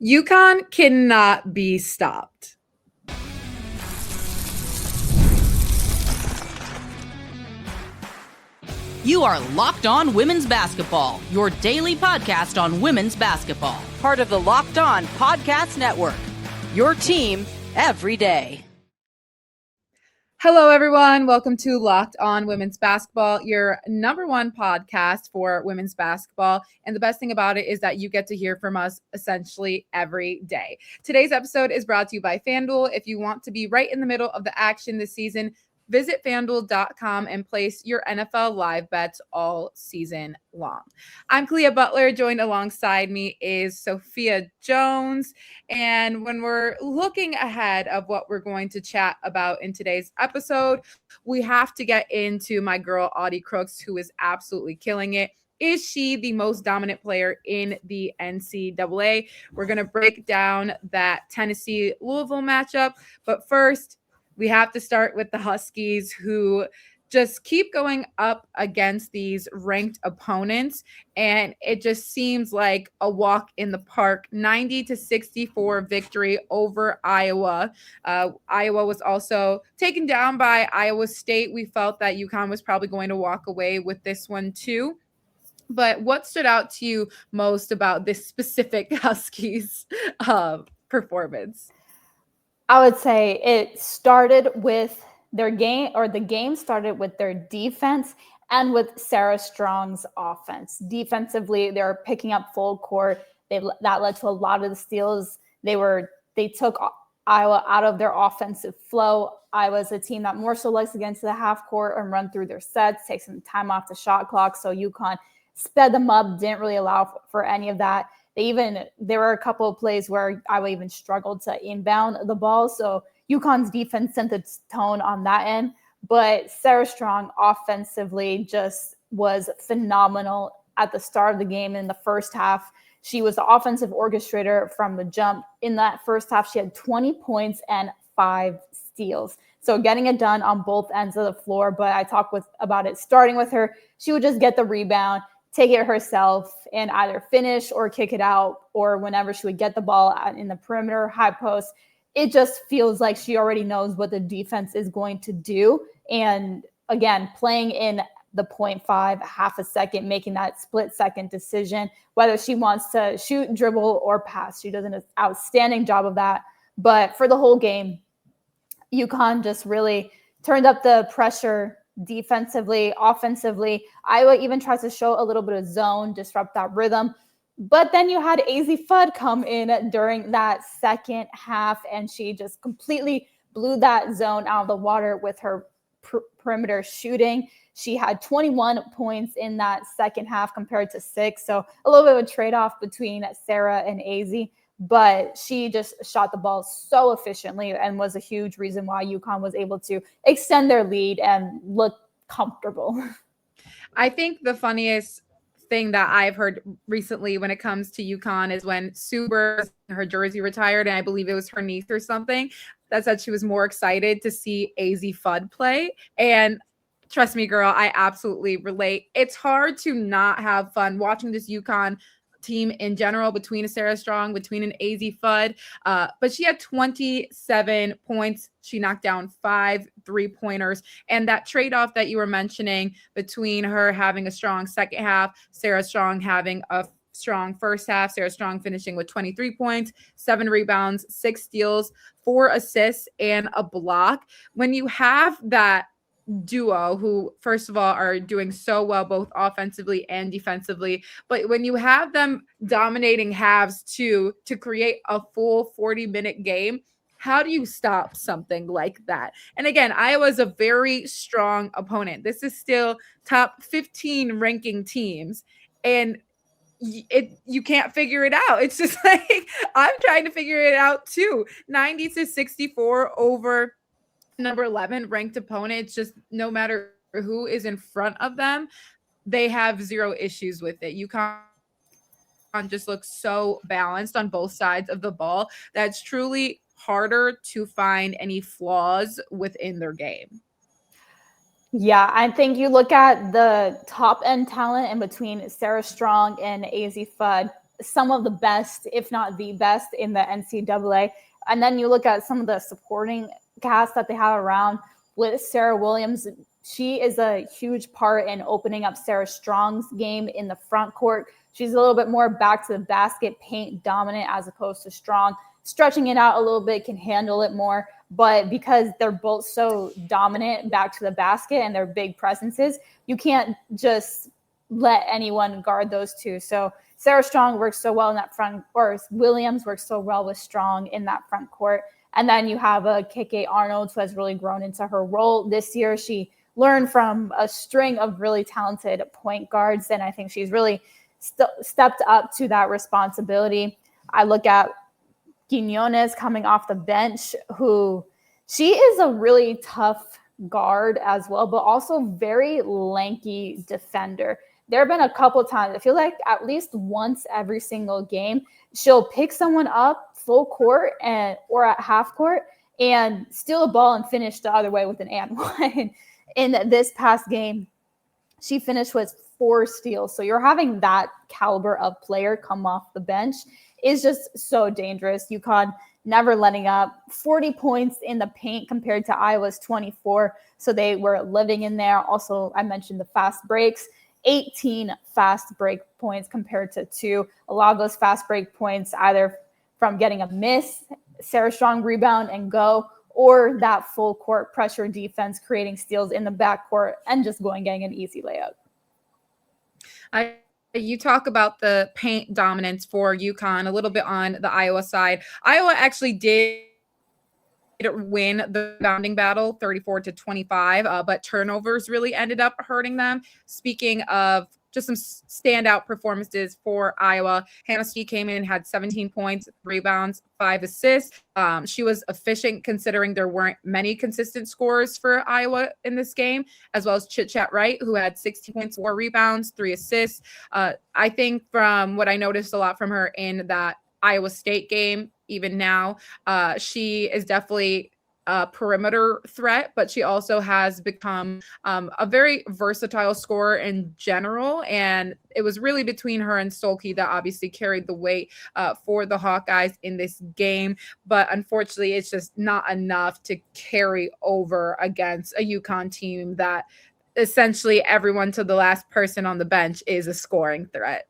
UConn cannot be stopped. You are Locked On Women's Basketball, your daily podcast on women's basketball. Part of the Locked On Podcast Network, your team every day. Hello, everyone. Welcome to Locked On Women's Basketball, your number one podcast for women's basketball. And the best thing about it is that you get to hear from us essentially every day. Today's episode is brought to you by FanDuel. If you want to be right in the middle of the action this season, visit FanDuel.com and place your NFL live bets all season long. I'm Clea Butler. Joined alongside me is Sophia Jones. And when we're looking ahead of what we're going to chat about in today's episode, we have to get into my girl, Audi Crooks, who is absolutely killing it. Is she the most dominant player in the NCAA? We're going to break down that Tennessee-Louisville matchup. But first, we have to start with the Huskies, who just keep going up against these ranked opponents. And it just seems like a walk in the park. 90-64 victory over Iowa. Iowa was also taken down by Iowa State. We felt that UConn was probably going to walk away with this one too. But what stood out to you most about this specific Huskies performance? I would say it started with their game, or the game started with their defense and with Sarah Strong's offense. Defensively, they were picking up full court. That led to a lot of the steals. They took Iowa out of their offensive flow. Iowa's a team that more so likes to get into the half court and run through their sets, take some time off the shot clock. So UConn sped them up, didn't really allow for any of that. There were a couple of plays where Iowa even struggled to inbound the ball. So UConn's defense set the tone on that end. But Sarah Strong offensively just was phenomenal at the start of the game. In the first half, she was the offensive orchestrator from the jump. In that first half, she had 20 points and 5 steals. So getting it done on both ends of the floor. But I talked about it starting with her. She would just get the rebound, take it herself, and either finish or kick it out, or whenever she would get the ball out in the perimeter, high post, it just feels like she already knows what the defense is going to do. And again, playing in the 0.5, half a second, making that split-second decision, whether she wants to shoot, dribble, or pass. She does an outstanding job of that. But for the whole game, UConn just really turned up the pressure defensively, offensively. Iowa even tries to show a little bit of zone, disrupt that rhythm. But then you had Azzi Fudd come in during that second half, and she just completely blew that zone out of the water with her perimeter shooting. She had 21 points in that second half compared to 6. So a little bit of a trade-off between Sarah and Azzi. But she just shot the ball so efficiently and was a huge reason why UConn was able to extend their lead and look comfortable. I think the funniest thing that I've heard recently when it comes to UConn is when Sue Bird, her jersey retired, and I believe it was her niece or something, that said she was more excited to see Azzi Fudd play. And trust me, girl, I absolutely relate. It's hard to not have fun watching this UConn team in general, between a Sarah Strong, between an Azzi Fudd. But she had 27 points. She knocked down 5 3-pointers. And that trade-off that you were mentioning between her having a strong second half, Sarah Strong having a strong first half, Sarah Strong finishing with 23 points, 7 rebounds, 6 steals, 4 assists, and a block. When you have that duo, who first of all are doing so well both offensively and defensively, but when you have them dominating halves too to create a full 40-minute game, how do you stop something like that? And again, Iowa's a very strong opponent. This is still top 15 ranking teams, and you can't figure it out. It's just like I'm trying to figure it out too. 90-64 over number 11 ranked opponent. It's just no matter who is in front of them, they have zero issues with it. UConn just looks so balanced on both sides of the ball that's truly harder to find any flaws within their game. Yeah, I think you look at the top end talent in between Sarah Strong and Azzi Fudd. some of the best, if not the best, in the NCAA. And then you look at some of the supporting cast that they have around with Sarah Williams. She is a huge part in opening up Sarah Strong's game in the front court. She's a little bit more back to the basket, paint dominant, as opposed to Strong. Stretching it out a little bit, can handle it more. But because they're both so dominant back to the basket and they're big presences, you can't just let anyone guard those two. So Sarah Strong works so well in that front, or Williams works so well with Strong in that front court. And then you have a KK Arnold, who has really grown into her role this year. She learned from a string of really talented point guards, and I think she's really stepped up to that responsibility. I look at Quinones coming off the bench, who she is a really tough guard as well, but also very lanky defender. There have been a couple times, I feel like at least once every single game, she'll pick someone up full court or at half court and steal a ball and finish the other way with an and one. In this past game, she finished with 4 steals. So you're having that caliber of player come off the bench is just so dangerous. UConn never letting up. 40 points in the paint compared to Iowa's 24. So they were living in there. Also, I mentioned the fast breaks. 18 fast break points compared to 2. A lot of those fast break points either from getting a miss, Sarah Strong rebound and go, or that full court pressure defense creating steals in the backcourt and just getting an easy layup. You talk about the paint dominance for UConn, a little bit on the Iowa side. Iowa actually did win the rebounding battle 34-25, but turnovers really ended up hurting them. Speaking of just some standout performances for Iowa, Hannah Ski came in, had 17 points, rebounds, 5 assists. She was efficient considering there weren't many consistent scorers for Iowa in this game, as well as Chit Chat Wright, who had 16 points, 4 rebounds, 3 assists. I think from what I noticed a lot from her in that Iowa State game, even now, she is definitely a perimeter threat, but she also has become a very versatile scorer in general. And it was really between her and Stolke that obviously carried the weight for the Hawkeyes in this game. But unfortunately, it's just not enough to carry over against a UConn team that essentially everyone to the last person on the bench is a scoring threat.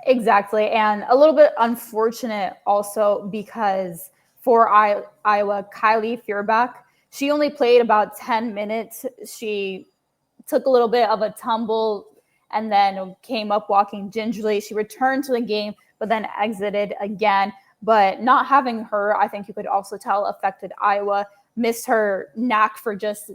Exactly. And a little bit unfortunate also because for Iowa, Kylie Feuerbach, she only played about 10 minutes. She took a little bit of a tumble and then came up walking gingerly. She returned to the game, but then exited again. But not having her, I think you could also tell, affected Iowa. Missed her knack for just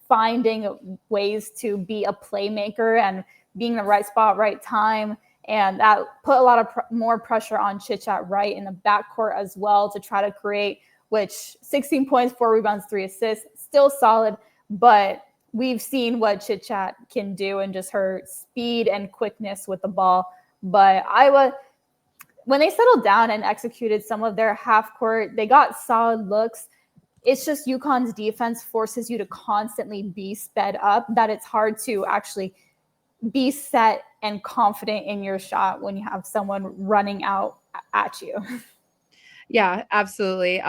finding ways to be a playmaker and being in the right spot, right time. And that put a lot of more pressure on Chit Chat Wright in the backcourt as well to try to create, which 16 points, 4 rebounds, 3 assists, still solid. But we've seen what Chit Chat can do and just her speed and quickness with the ball. But Iowa, when they settled down and executed some of their half court, they got solid looks. It's just UConn's defense forces you to constantly be sped up, that it's hard to actually be set and confident in your shot when you have someone running out at you. Yeah, absolutely.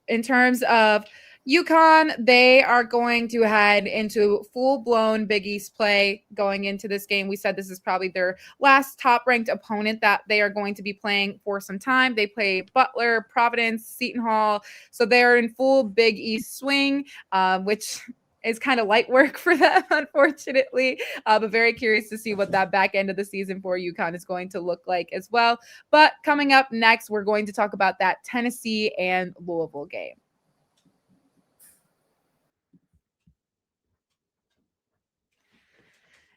In terms of UConn, they are going to head into full-blown Big East play going into this game. We said this is probably their last top-ranked opponent that they are going to be playing for some time. They play Butler, Providence, Seton Hall. So they're in full Big East swing, which is kind of light work for them, unfortunately. But very curious to see what that back end of the season for UConn is going to look like as well. But coming up next, we're going to talk about that Tennessee and Louisville game.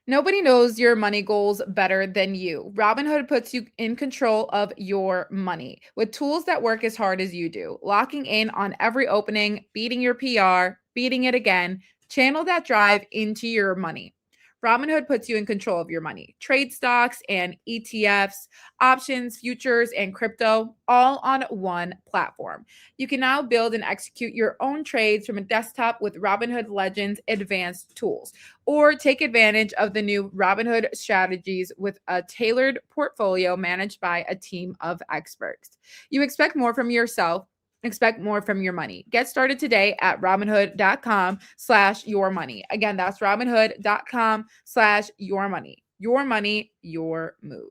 Nobody knows your money goals better than you. Robinhood puts you in control of your money with tools that work as hard as you do, locking in on every opening, beating your PR, beating it again. Channel that drive into your money. Robinhood puts you in control of your money. Trade stocks and ETFs, options, futures, and crypto, all on one platform. You can now build and execute your own trades from a desktop with Robinhood Legends advanced tools, or take advantage of the new Robinhood strategies with a tailored portfolio managed by a team of experts. You expect more from yourself. Expect more from your money. Get started today at Robinhood.com/yourmoney. Again, that's Robinhood.com/yourmoney. Your money, your move.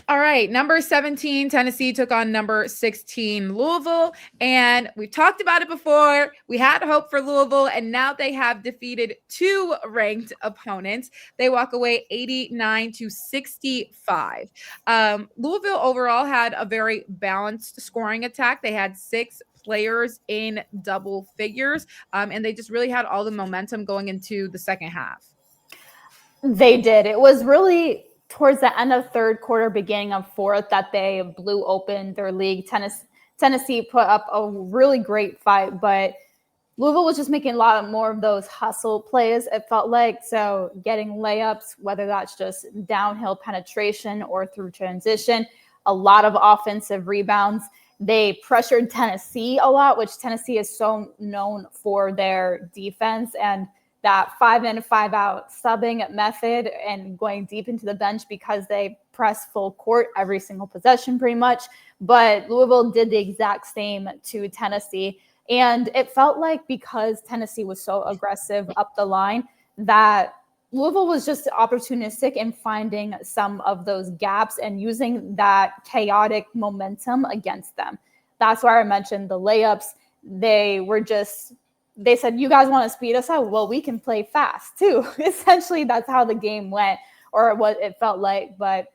All right, number 17, Tennessee took on number 16, Louisville. And we've talked about it before. We had hope for Louisville, and now they have defeated 2 ranked opponents. They walk away 89-65. Louisville overall had a very balanced scoring attack. They had 6 players in double figures, and they just really had all the momentum going into the second half. They did. It was really towards the end of third quarter, beginning of fourth, that they blew open their league. Tennessee put up a really great fight, but Louisville was just making a lot more of those hustle plays, it felt like. So getting layups, whether that's just downhill penetration or through transition, a lot of offensive rebounds. They pressured Tennessee a lot, which Tennessee is so known for their defense and that 5-in, 5-out subbing method and going deep into the bench because they press full court every single possession pretty much. But Louisville did the exact same to Tennessee. And it felt like because Tennessee was so aggressive up the line that Louisville was just opportunistic in finding some of those gaps and using that chaotic momentum against them. That's why I mentioned the layups. They said, you guys want to speed us up? Well, we can play fast too. Essentially, that's how the game went, or what it felt like. But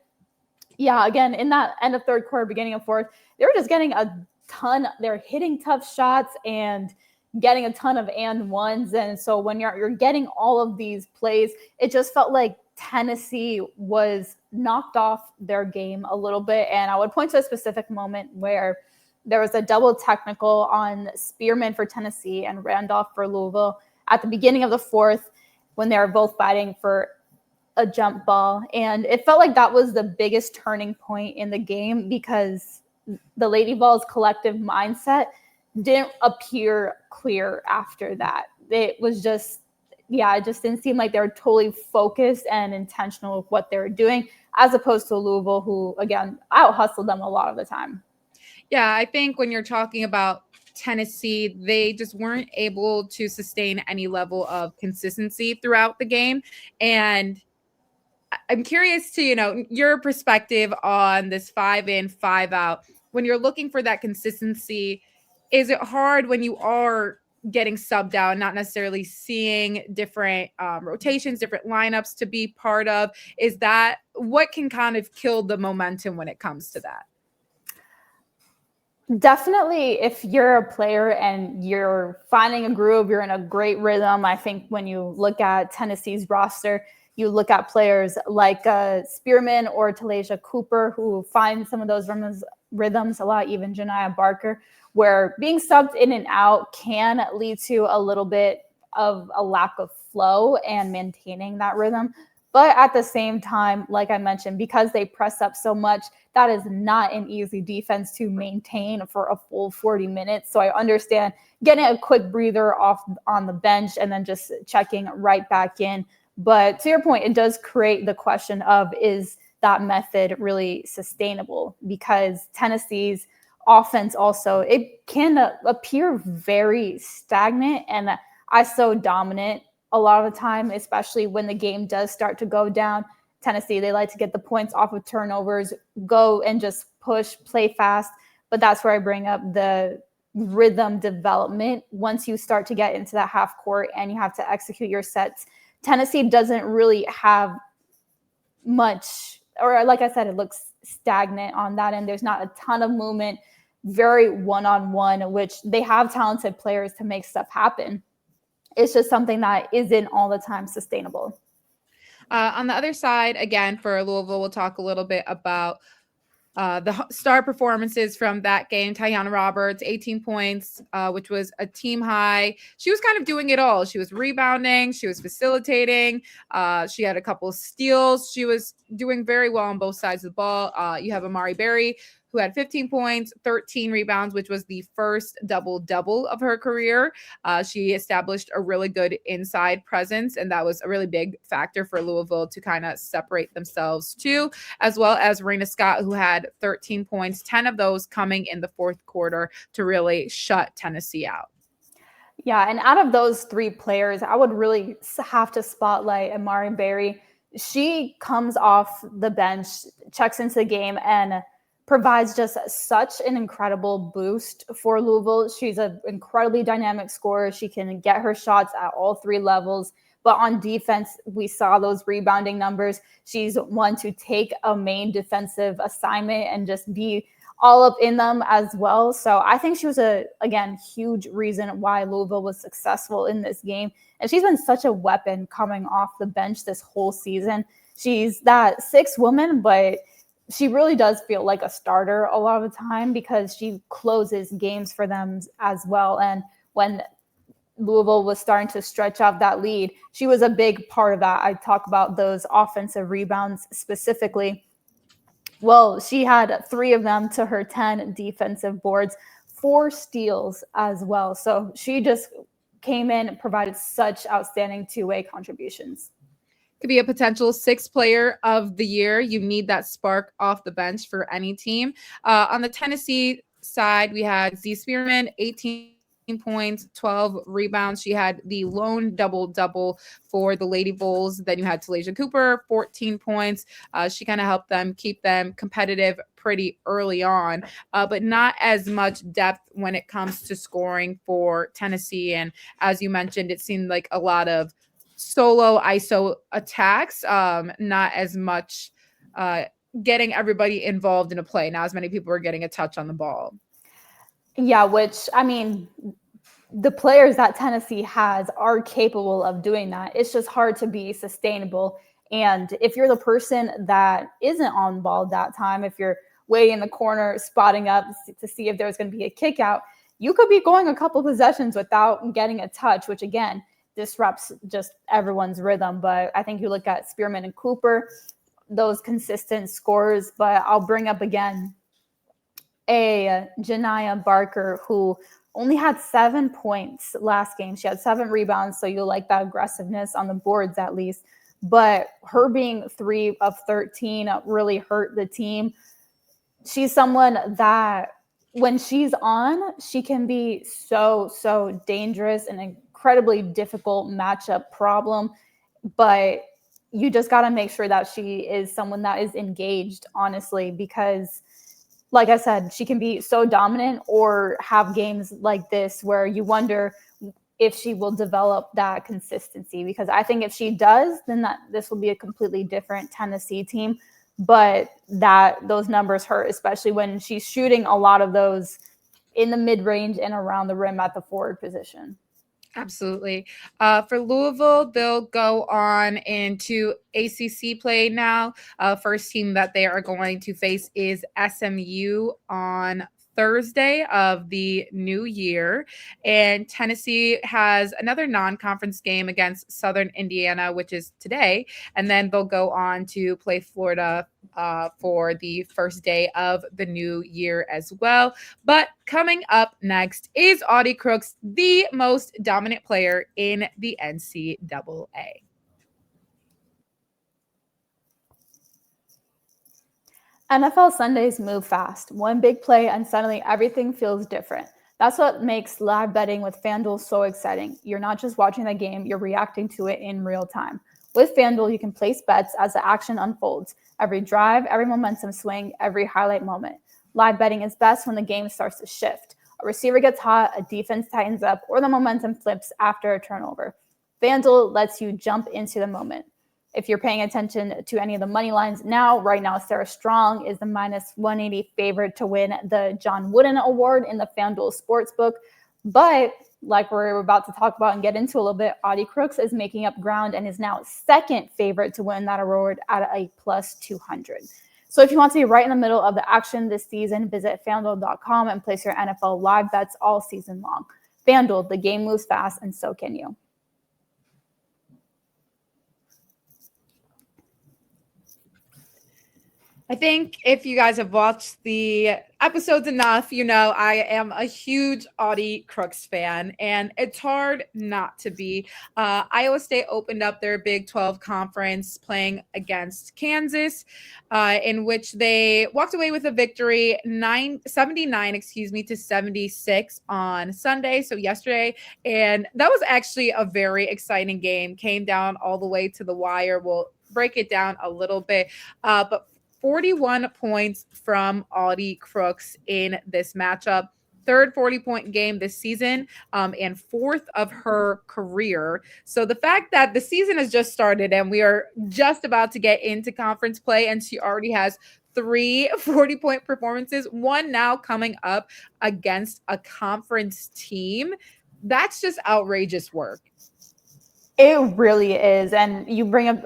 yeah, again, in that end of third quarter, beginning of fourth, they were just getting a ton. They're hitting tough shots and getting a ton of and ones. And so when you're getting all of these plays, it just felt like Tennessee was knocked off their game a little bit. And I would point to a specific moment where there was a double technical on Spearman for Tennessee and Randolph for Louisville at the beginning of the fourth when they were both fighting for a jump ball. And it felt like that was the biggest turning point in the game because the Lady Vols collective mindset didn't appear clear after that. It was just, it just didn't seem like they were totally focused and intentional with what they were doing, as opposed to Louisville, who, again, out-hustled them a lot of the time. Yeah, I think when you're talking about Tennessee, they just weren't able to sustain any level of consistency throughout the game. And I'm curious to, your perspective on this 5-in, 5-out. When you're looking for that consistency, is it hard when you are getting subbed out, not necessarily seeing different rotations, different lineups to be part of? Is that what can kind of kill the momentum when it comes to that? Definitely, if you're a player and you're finding a groove, you're in a great rhythm. I think when you look at Tennessee's roster, you look at players like Spearman or Talia Cooper, who find some of those rhythms a lot, even Janiyah Barker, where being subbed in and out can lead to a little bit of a lack of flow and maintaining that rhythm. But at the same time, like I mentioned, because they press up so much, that is not an easy defense to maintain for a full 40 minutes. So I understand getting a quick breather off on the bench and then just checking right back in. But to your point, it does create the question of, is that method really sustainable? Because Tennessee's offense also, it can appear very stagnant and ISO dominant a lot of the time, especially when the game does start to go down. Tennessee, they like to get the points off of turnovers, go and just push, play fast. But that's where I bring up the rhythm development. Once you start to get into that half court and you have to execute your sets, Tennessee doesn't really have much, or like I said, it looks stagnant on that end. There's not a ton of movement, very one-on-one, which they have talented players to make stuff happen. It's just something that isn't all the time sustainable. On the other side, again, for Louisville, we'll talk a little bit about The star performances from that game, Tajianna Roberts, 18 points, which was a team high. She was kind of doing it all. She was rebounding. She was facilitating. She had a couple of steals. She was doing very well on both sides of the ball. You have Imari Berry, who had 15 points, 13 rebounds, which was the first double-double of her career. She established a really good inside presence, and that was a really big factor for Louisville to kind of separate themselves too, as well as Reyna Scott, who had 13 points, 10 of those coming in the fourth quarter to really shut Tennessee out. Yeah, and out of those three players, I would really have to spotlight Imari Berry. She comes off the bench, checks into the game, and provides just such an incredible boost for Louisville. She's an incredibly dynamic scorer. She can get her shots at all three levels. But on defense, we saw those rebounding numbers. She's one to take a main defensive assignment and just be all up in them as well. So I think she was again, huge reason why Louisville was successful in this game. And she's been such a weapon coming off the bench this whole season. She's that sixth woman, but she really does feel like a starter a lot of the time because she closes games for them as well. And when Louisville was starting to stretch out that lead, she was a big part of that. I talk about those offensive rebounds specifically. Well, she had 3 of them to her 10 defensive boards, 4 steals as well. So she just came in and provided such outstanding two-way contributions. Could be a potential 6th player of the year. You need that spark off the bench for any team. On the Tennessee side, we had Z Spearman, 18 points, 12 rebounds. She had the lone double-double for the Lady Vols. Then you had Tajianna Cooper, 14 points. She kind of helped them keep them competitive pretty early on, but not as much depth when it comes to scoring for Tennessee. And as you mentioned, it seemed like a lot of solo ISO attacks, not as much getting everybody involved in a play. Not as many people were getting a touch on the ball. Yeah, which, I mean, the players that Tennessee has are capable of doing that. It's just hard to be sustainable. And if you're the person that isn't on ball that time, if you're waiting in the corner, spotting up to see if there's going to be a kick out, you could be going a couple possessions without getting a touch, which again, disrupts just everyone's rhythm. But I think you look at Spearman and Cooper, those consistent scores. But I'll bring up again a Janiyah Barker, who only had 7 points last game. She had 7 rebounds, so you'll like that aggressiveness on the boards at least. But her being 3 of 13 really hurt the team. She's someone that when she's on, she can be so dangerous and incredibly difficult matchup problem. But you just got to make sure that she is someone that is engaged, honestly, because like I said, she can be so dominant or have games like this where you wonder if she will develop that consistency. Because I think if she does, then this will be a completely different Tennessee team. But those numbers hurt, especially when she's shooting a lot of those in the mid-range and around the rim at the forward position. Absolutely. For Louisville, they'll go on into ACC play now. First team that they are going to face is SMU on Thursday of the new year. And Tennessee has another non-conference game against Southern Indiana, which is today. And then they'll go on to play Florida for the first day of the new year as well. But coming up next is Audi Crooks, the most dominant player in the NCAA. NFL Sundays move fast. One big play and suddenly everything feels different. That's what makes live betting with FanDuel so exciting. You're not just watching the game, you're reacting to it in real time. With FanDuel, you can place bets as the action unfolds. Every drive, every momentum swing, every highlight moment. Live betting is best when the game starts to shift. A receiver gets hot, a defense tightens up, or the momentum flips after a turnover. FanDuel lets you jump into the moment. If you're paying attention to any of the money lines right now, Sarah Strong is the minus 180 favorite to win the John Wooden Award in the FanDuel Sportsbook. But like we're about to talk about and get into a little bit, Audi Crooks is making up ground and is now second favorite to win that award at a plus 200. So if you want to be right in the middle of the action this season, visit FanDuel.com and place your NFL live bets all season long. FanDuel, the game moves fast, and so can you. I think if you guys have watched the episodes enough, you know I am a huge Audi Crooks fan, and it's hard not to be. Iowa State opened up their Big 12 conference playing against Kansas, in which they walked away with a victory 79 to 76 on Sunday, so yesterday. And that was actually a very exciting game. Came down all the way to the wire. We'll break it down a little bit, but 41 points from Audi Crooks in this matchup. Third 40-point game this season, and fourth of her career. So the fact that the season has just started and we are just about to get into conference play, and she already has 3 40-point performances, one now coming up against a conference team, that's just outrageous work. It really is. And you bring up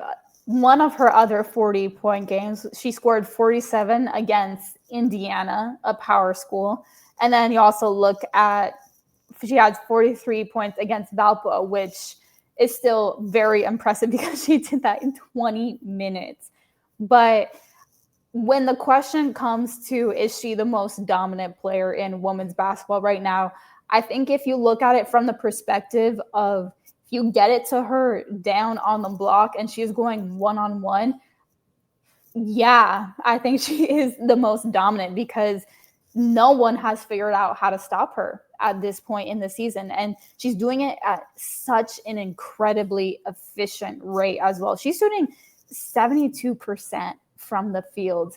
one of her other 40-point games. She scored 47 against Indiana, a power school. And then you also look at, she had 43 points against Valpo, which is still very impressive because she did that in 20 minutes. But when the question comes to, is she the most dominant player in women's basketball right now? I think if you look at it from the perspective of, if you get it to her down on the block and she's going one-on-one, yeah, I think she is the most dominant because no one has figured out how to stop her at this point in the season. And she's doing it at such an incredibly efficient rate as well. She's shooting 72% from the field.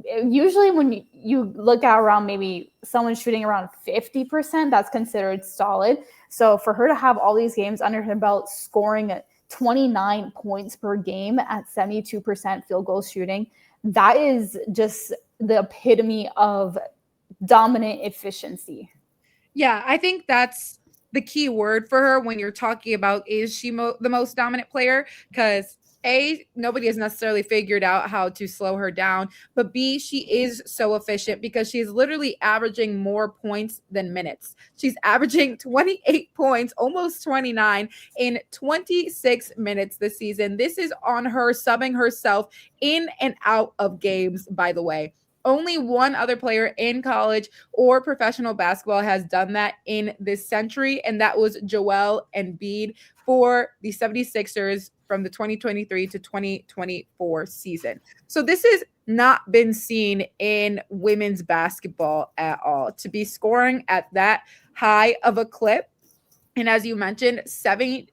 Usually when you look at around maybe someone shooting around 50%, that's considered solid. So for her to have all these games under her belt, scoring at 29 points per game at 72% field goal shooting, that is just the epitome of dominant efficiency. Yeah, I think that's the key word for her when you're talking about, is she the most dominant player? Because A, nobody has necessarily figured out how to slow her down, but B, she is so efficient because she's literally averaging more points than minutes. She's averaging 28 points, almost 29 in 26 minutes this season. This is on her subbing herself in and out of games, by the way. Only one other player in college or professional basketball has done that in this century, and that was Joel Embiid for the 76ers from the 2023 to 2024 season. So this has not been seen in women's basketball at all, to be scoring at that high of a clip. And as you mentioned, 72%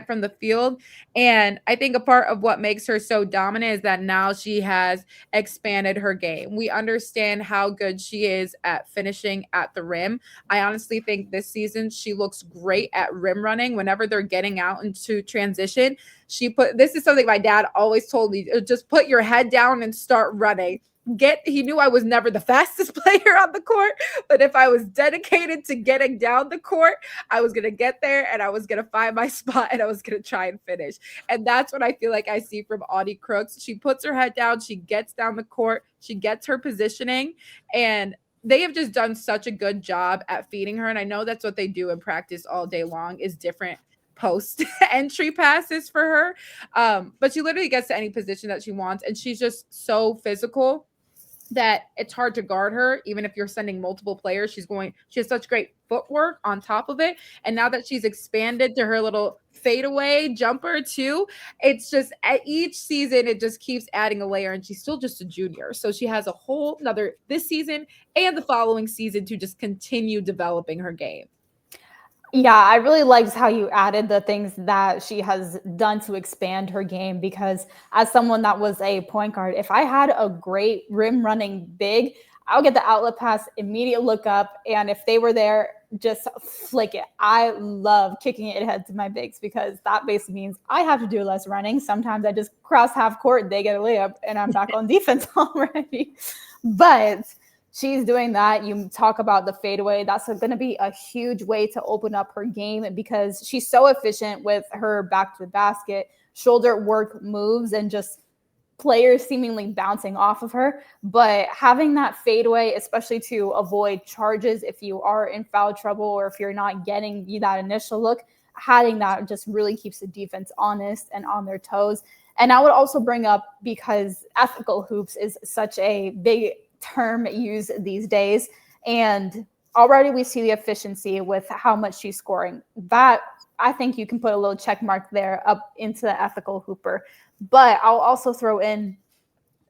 from the field. And I think a part of what makes her so dominant is that now she has expanded her game. We understand how good she is at finishing at the rim. I honestly think this season she looks great at rim running. Whenever they're getting out into transition, this is something my dad always told me, just put your head down and start running. He knew I was never the fastest player on the court, but if I was dedicated to getting down the court, I was going to get there and I was going to find my spot and I was going to try and finish. And that's what I feel like I see from Audi Crooks. She puts her head down, she gets down the court, she gets her positioning, and they have just done such a good job at feeding her. And I know that's what they do in practice all day long, is different post entry passes for her. But she literally gets to any position that she wants. And she's just so physical that it's hard to guard her. Even if you're sending multiple players, she has such great footwork on top of it. And now that she's expanded to her little fadeaway jumper too, it's just at each season, it just keeps adding a layer, and she's still just a junior. So she has a whole another this season and the following season to just continue developing her game. Yeah, I really liked how you added the things that she has done to expand her game, because as someone that was a point guard, if I had a great rim running big, I'll get the outlet pass, immediate look up, and if they were there, just flick it. I love kicking it ahead to my bigs because that basically means I have to do less running. Sometimes I just cross half court, they get a layup, and I'm back on defense already. But she's doing that. You talk about the fadeaway. That's going to be a huge way to open up her game because she's so efficient with her back to the basket, shoulder work moves, and just players seemingly bouncing off of her, but having that fadeaway, especially to avoid charges if you are in foul trouble or if you're not getting that initial look, having that just really keeps the defense honest and on their toes. And I would also bring up, because ethical hoops is such a big term used these days, and already we see the efficiency with how much she's scoring. That, I think you can put a little check mark there up into the ethical hooper. But I'll also throw in,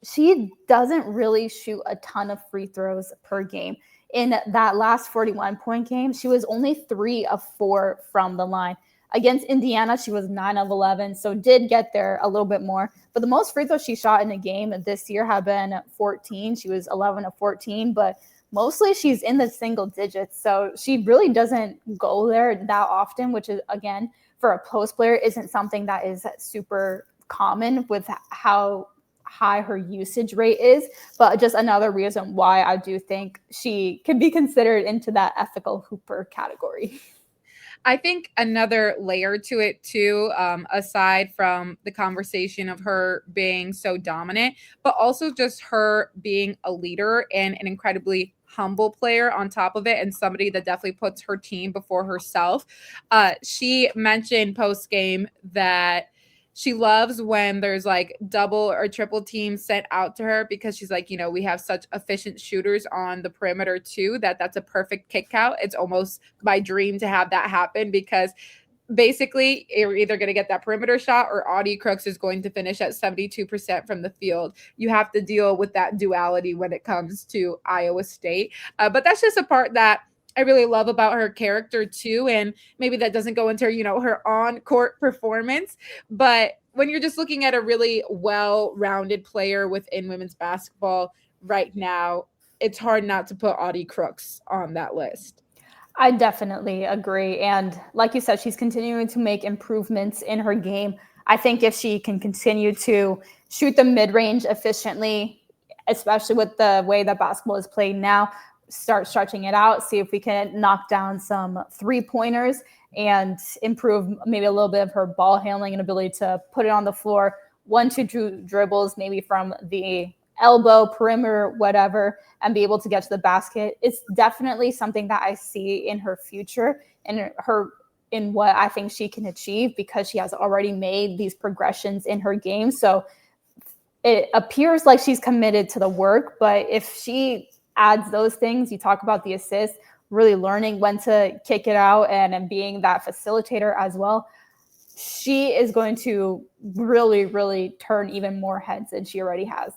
she doesn't really shoot a ton of free throws per game. In that last 41-point game, she was only 3 of 4 from the line. Against Indiana, she was 9 of 11, so did get there a little bit more. But the most free throws she shot in a game this year have been 14. She was 11 of 14, but mostly she's in the single digits. So she really doesn't go there that often, which is, again, for a post player, isn't something that is super common with how high her usage rate is, but just another reason why I do think she could be considered into that ethical hooper category. I think another layer to it too, aside from the conversation of her being so dominant, but also just her being a leader and an incredibly humble player on top of it, and somebody that definitely puts her team before herself. She mentioned post game that she loves when there's like double or triple teams sent out to her, because she's like, we have such efficient shooters on the perimeter too, that's a perfect kick out. It's almost my dream to have that happen, because basically you're either going to get that perimeter shot or Audi Crooks is going to finish at 72% from the field. You have to deal with that duality when it comes to Iowa State. But that's just a part that I really love about her character too. And maybe that doesn't go into, her on-court performance, but when you're just looking at a really well-rounded player within women's basketball right now, it's hard not to put Audi Crooks on that list. I definitely agree. And like you said, she's continuing to make improvements in her game. I think if she can continue to shoot the mid-range efficiently, especially with the way that basketball is played now, start stretching it out, see if we can knock down some 3-pointers and improve maybe a little bit of her ball handling and ability to put it on the floor, 1-2 dribbles, maybe from the elbow, perimeter, whatever, and be able to get to the basket. It's definitely something that I see in her future and in what I think she can achieve, because she has already made these progressions in her game. So it appears like she's committed to the work, but if she adds those things, you talk about the assist, really learning when to kick it out and being that facilitator as well, she is going to really, really turn even more heads than she already has.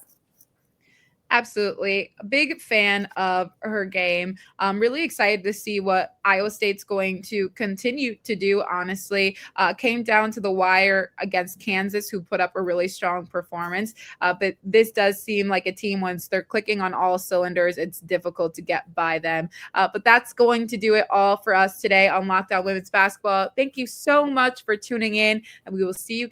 Absolutely. A big fan of her game. I'm really excited to see what Iowa State's going to continue to do, honestly. Came down to the wire against Kansas, who put up a really strong performance. But this does seem like a team, once they're clicking on all cylinders, it's difficult to get by them. But that's going to do it all for us today on Locked On Women's Basketball. Thank you so much for tuning in, and we will see you guys